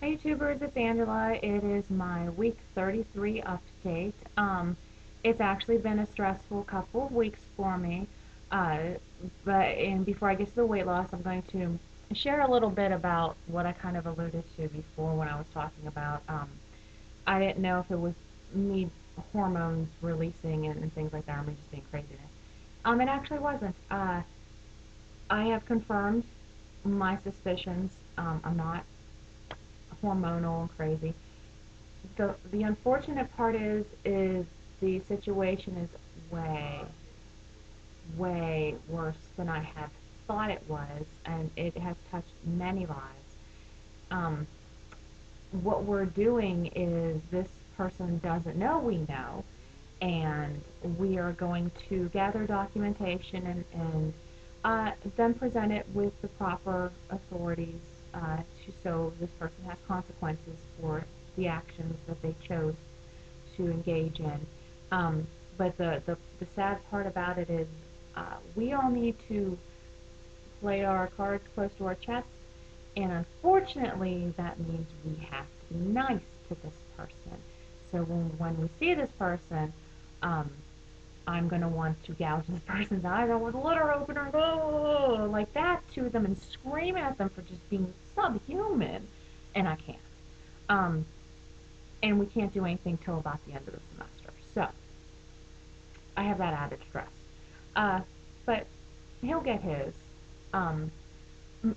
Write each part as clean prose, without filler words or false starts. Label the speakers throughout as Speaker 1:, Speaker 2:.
Speaker 1: Hey YouTubers, it's Angela. It is my week 33 update. It's actually been a stressful couple of weeks for me. Uh, and before I get to the weight loss, I'm going to share a little bit about what I kind of alluded to before when I was talking about. I didn't know if it was me hormones releasing and things like that, or me just being craziness. It actually wasn't. I have confirmed my suspicions. I'm not hormonal and crazy. The unfortunate part is the situation is way worse than I had thought it was, and it has touched many lives. Um, what we're doing is this person doesn't know we know, and we are going to gather documentation and then present it with the proper authorities so this person has consequences for the actions that they chose to engage in. Um, but the sad part about it is we all need to play our cards close to our chest, and unfortunately, that means we have to be nice to this person. So when we see this person, um, I'm going to want to gouge this person's eyes out with litter openers, oh, like that to them and scream at them for just being subhuman. And I can't. Um, and we can't do anything till about the end of the semester. So I have that added stress. Uh, but he'll get his. Um,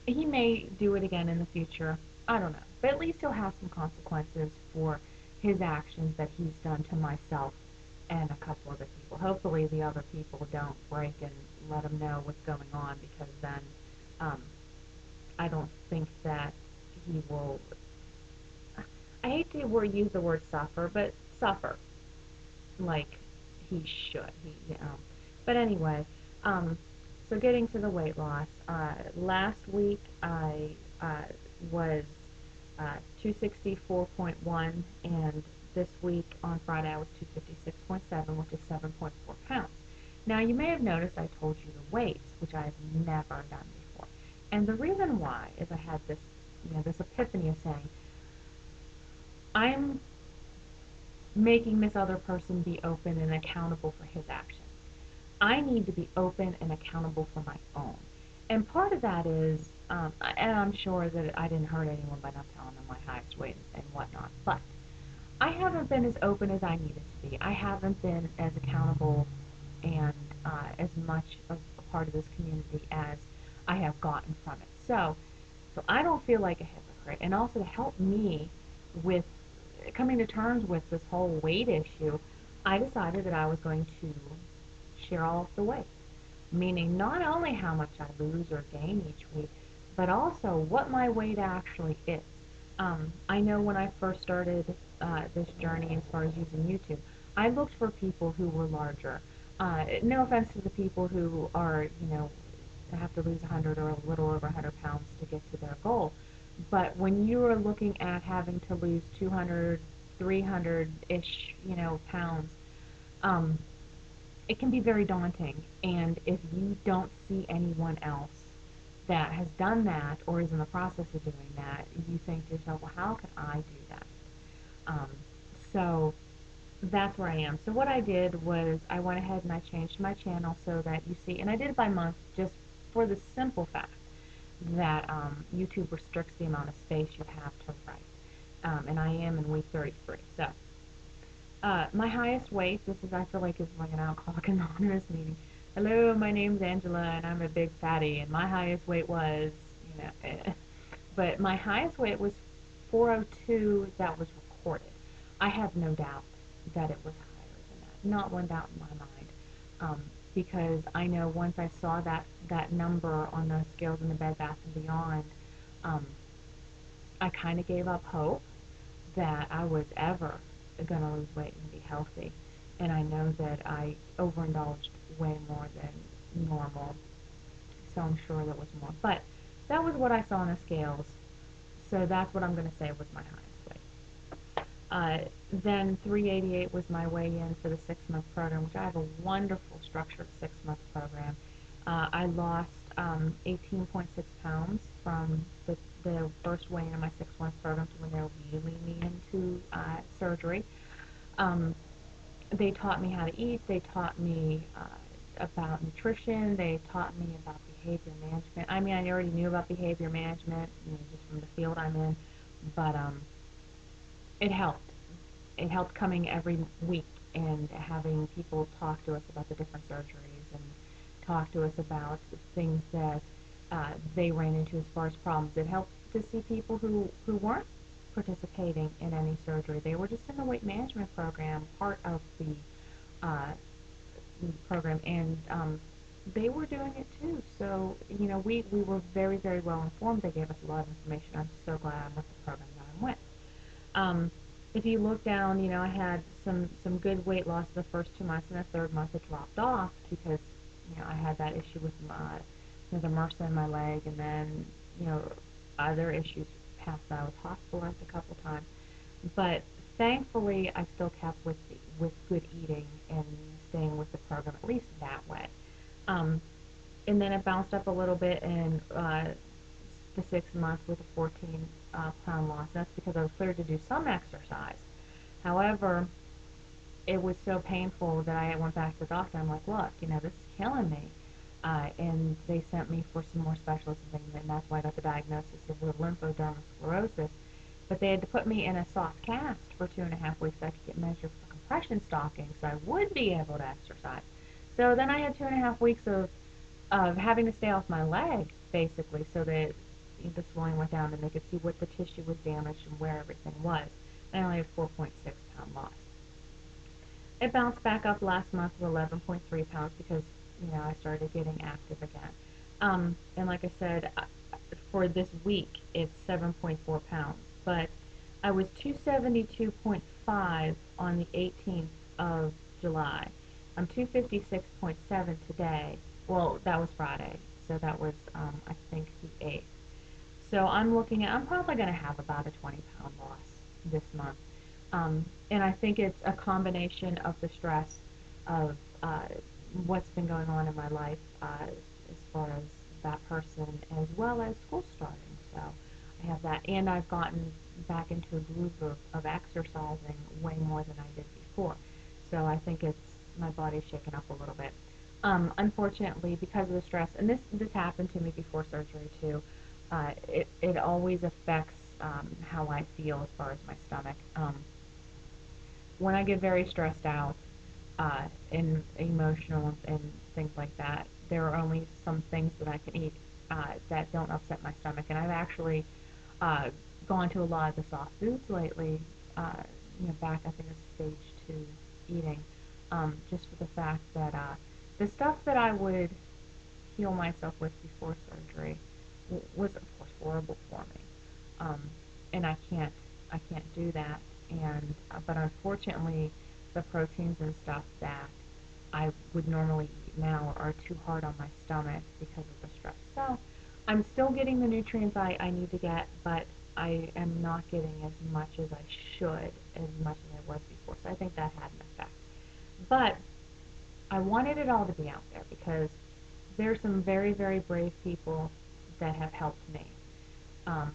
Speaker 1: he may do it again in the future. I don't know. But at least he'll have some consequences for his actions that he's done to myself and a couple other people. Hopefully the other people don't break and let him know what's going on, because then um, I don't think that he will. I hate to use the word suffer, but suffer like he should. But anyway, um, so getting to the weight loss. Last week I was 264.1, and this week on Friday I was 256.7, which is 7.4 pounds. Now you may have noticed I told you the weights, which I've never done before. And the reason why is I had this epiphany of saying, I'm making this other person be open and accountable for his actions. I need to be open and accountable for my own. And part of that is, and I'm sure that I didn't hurt anyone by not telling them my highest weight and whatnot, but I haven't been as open as I needed to be. I haven't been as accountable and as much of a part of this community as I have gotten from it. So I don't feel like a hypocrite. And also to help me with coming to terms with this whole weight issue, I decided that I was going to share all of the weight, meaning not only how much I lose or gain each week, but also what my weight actually is. I know when I first started this journey as far as using YouTube, I looked for people who were larger. No offense to the people who are, have to lose 100 or a little over 100 pounds to get to their goal. But when you are looking at having to lose 200, 300-ish, pounds, um, it can be very daunting. And if you don't see anyone else that has done that or is in the process of doing that, you think to yourself, well, how can I do that? Um, so that's where I am. So what I did was I went ahead and I changed my channel so that you see, and I did it by month just for the simple fact that YouTube restricts the amount of space you have to write. And I am in week 33. So my highest weight, this is, I feel like it's like an Alcoholics Anonymous meeting. Hello, my name's Angela, and I'm a big fatty, and my highest weight was, but my highest weight was 402 that was recorded. I have no doubt that it was higher than that. Not one doubt in my mind. Because I know once I saw that number on the scales in the Bed Bath and Beyond, um, I kind of gave up hope that I was ever going to lose weight and be healthy. And I know that I overindulged way more than normal, so I'm sure there was more. But that was what I saw on the scales, so that's what I'm going to say was my highest weight. Then 388 was my weigh-in for the 6-month program, which I have a wonderful structured 6-month program. I lost 18.6 pounds from the first weigh-in of my 6 month program to when they're wheeling me into surgery. Um, they taught me how to eat. They taught me about nutrition. They taught me about behavior management. I mean, I already knew about behavior management, just from the field I'm in, but it helped. It helped coming every week and having people talk to us about the different surgeries and talk to us about things that they ran into as far as problems. It helped to see people who weren't participating in any surgery. They were just in the weight management program, part of the uh, program, and they were doing it too. So, we were very, very well informed. They gave us a lot of information. I'm so glad I'm with the program that I'm with. Um, if you look down, I had some good weight loss the first 2 months, and the third month it dropped off because I had that issue with the MRSA in my leg, and then other issues past that. I was hospitalized a couple times, but thankfully I still kept with good eating and staying with the program at least that way. Um, and then it bounced up a little bit in the 6 months with a 14 pound loss. That's because I was cleared to do some exercise. However, it was so painful that I went back to the doctor. I'm like, look, this is killing me. And they sent me for some more specialists and things, and that's why I got the diagnosis of the lymphodermal sclerosis. But they had to put me in a soft cast for 2.5 weeks so I could get measured for compression stocking so I would be able to exercise. So then I had 2.5 weeks of having to stay off my leg, basically, so that the swelling went down and they could see what the tissue was damaged and where everything was. I only had 4.6 pound loss. It bounced back up last month to 11.3 pounds because, I started getting active again. And like I said, for this week, it's 7.4 pounds. But I was 272.5 on the 18th of July. I'm 256.7 today. Well, that was Friday, so that was, I think, the 8th. So I'm probably going to have about a 20 pound loss this month. And I think it's a combination of the stress of what's been going on in my life as far as that person, as well as school starting. So I have that, and I've gotten back into a groove of exercising way more than I did before. So I think it's my body's shaken up a little bit. Unfortunately, because of the stress, and this happened to me before surgery too, it always affects how I feel as far as my stomach. When I get very stressed out and emotional and things like that, there are only some things that I can eat that don't upset my stomach. And I've actually uh, gone to a lot of the soft foods lately, back I think it's stage 2 eating, just for the fact that the stuff that I would heal myself with before surgery was of course horrible for me, um, and I can't do that. And but unfortunately, the proteins and stuff that I would normally eat now are too hard on my stomach because of the stress. So I'm still getting the nutrients I need to get, but I am not getting as much as I should, as much as I was before. So I think that had an effect. But I wanted it all to be out there because there's some very, very brave people that have helped me. Um,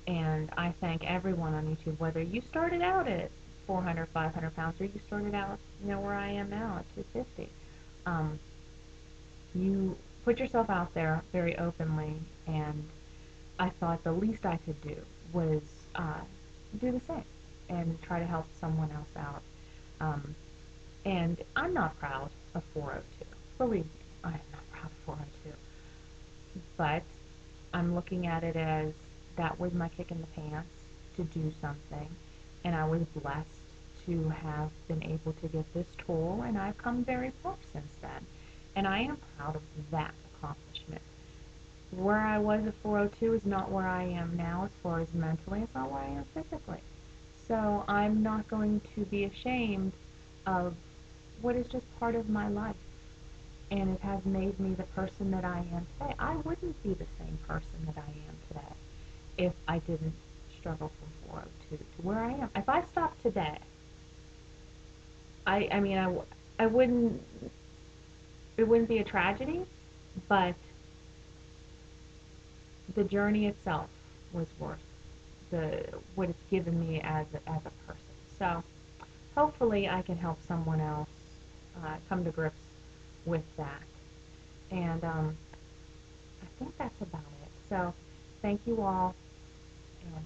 Speaker 1: and I thank everyone on YouTube, whether you started out at 400, 500 pounds, or you started out, where I am now at 250. Um, you put yourself out there very openly, and I thought the least I could do was uh, do the same and try to help someone else out. Um, and I'm not proud of 402. Believe me, I am not proud of 402. But I'm looking at it as that was my kick in the pants to do something, and I was blessed to have been able to get this tool, and I've come very far since then, and I am proud of that accomplishment. Where I was at 402 is not where I am now as far as mentally, it's not where I am physically. So I'm not going to be ashamed of what is just part of my life, and it has made me the person that I am today. I wouldn't be the same person that I am today if I didn't struggle from 402 to where I am. If I stopped today, I mean, I wouldn't, it wouldn't be a tragedy, but the journey itself was worth the what it's given me as a person. So hopefully I can help someone else come to grips with that. And I think that's about it. So thank you all, and